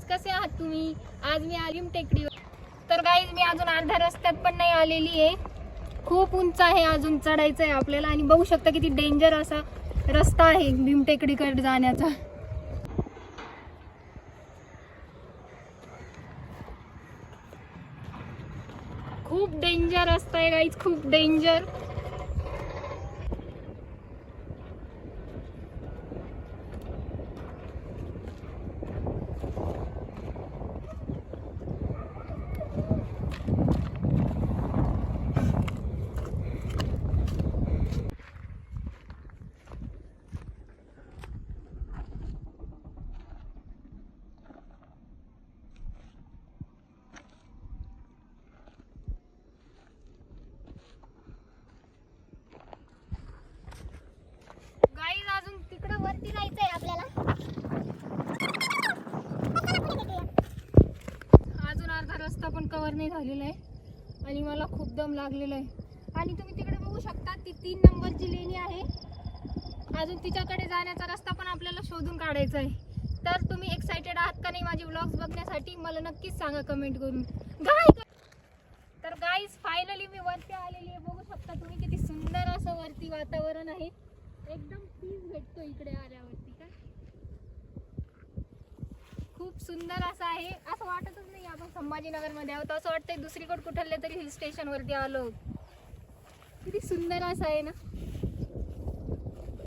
Guys, कसे आहात तुम्ही? आज मी आली टेकडीवर. तर गाईज, मी अजून अर्ध्या रस्त्यात पण नाही आलेली आहे. खूप उंच आहे, अजून चढायचं आहे आपल्याला. आणि बघू शकता किती डेंजर असा रस्ता आहे भीमटेकडीकडे जाण्याचा. खूप डेंजर रस्ता आहे गाईज, खूप डेंजर. अजून तिकडे वरती जायचंय आपल्याला. अजून अर्धा रस्ता पण कव्हर नाही झालेला आहे आणि मला खूप दम लागलेला आहे. आणि तुम्ही तिकडे बघू शकता, ती 3 नंबरची लेणी आहे. अजून तिच्याकडे जाण्याचा रस्ता पण आपल्याला शोधून काढायचा आहे. तर तुम्ही एक्साइटेड आहात का नाही माझे व्लॉग्स बघण्यासाठी? मला नक्कीच सांगा कमेंट करून. तर गाईज, फायनली मी वरती आलेली आहे. बघू शकता तुम्ही किती सुंदर असं वरती वातावरण आहे. एकदम पीस भेटतो इकडे आल्यावरती. काय खूप सुंदर असं आहे. असं वाटतच नाही आपण संभाजीनगर मध्ये आहोत. असं वाटतंय दुसरीकडे कुठले तरी हिल स्टेशन वरती आलो. किती सुंदर असं आहे ना.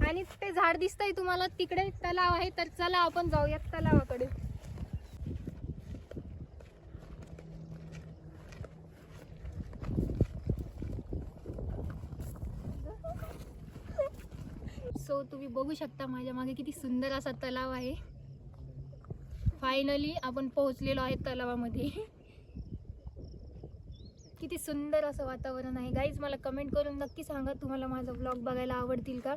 आणि ते झाड दिसतंय तुम्हाला, तिकडे तलाव आहे. तर चला आपण जाऊयात तलावाकडे. सो तुम्ही बघू शकता माझ्या मागे किती सुंदर असा तलाव आहे. फायनली आपण पोहोचलेलो आहे तलावामध्ये. किती सुंदर असं वातावरण आहे. गाईज, मला कमेंट करून नक्की सांगा तुम्हाला माझा व्लॉग बघायला आवडतील का.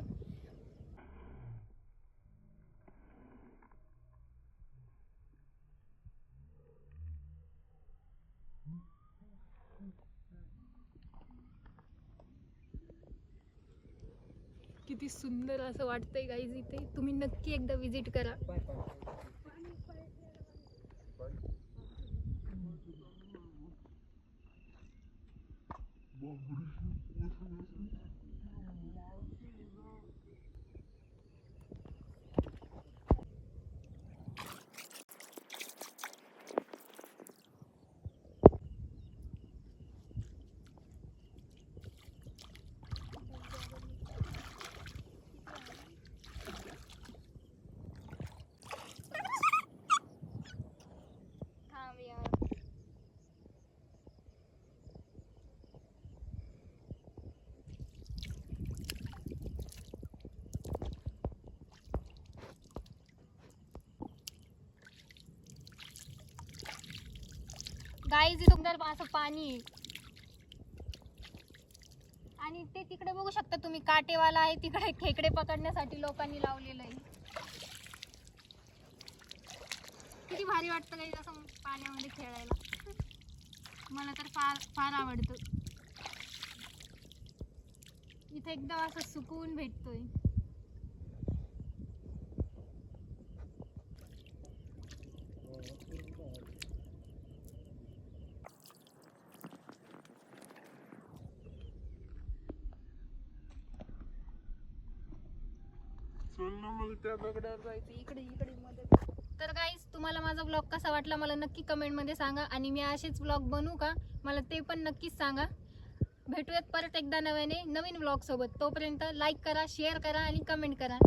किती सुंदर असं वाटतंय गाईज इथे. तुम्ही नक्की एकदा विजिट करा. गाईज, सुंदर असं पाणी आहे. आणि ते तिकडे बघू शकता तुम्ही, काटेवाला आहे तिकडे. खेकडे पकडण्यासाठी लोकांनी लावलेलं आहे. किती भारी वाटतं गाईज असं पाण्यामध्ये खेळायला. मला तर फार आवडतं. इथे एकदम असं सुकून भेटतोय. तर गाईज, तुम्हाला माझा ब्लॉग कसा वाटला मला नक्की कमेंट मध्ये सांगा. आणि मी असेच ब्लॉग बनवू का, मला ते पण नक्कीच सांगा. भेटूयात परत एकदा नवीन ब्लॉग सोबत. तोपर्यंत लाईक करा, शेअर करा आणि कमेंट करा.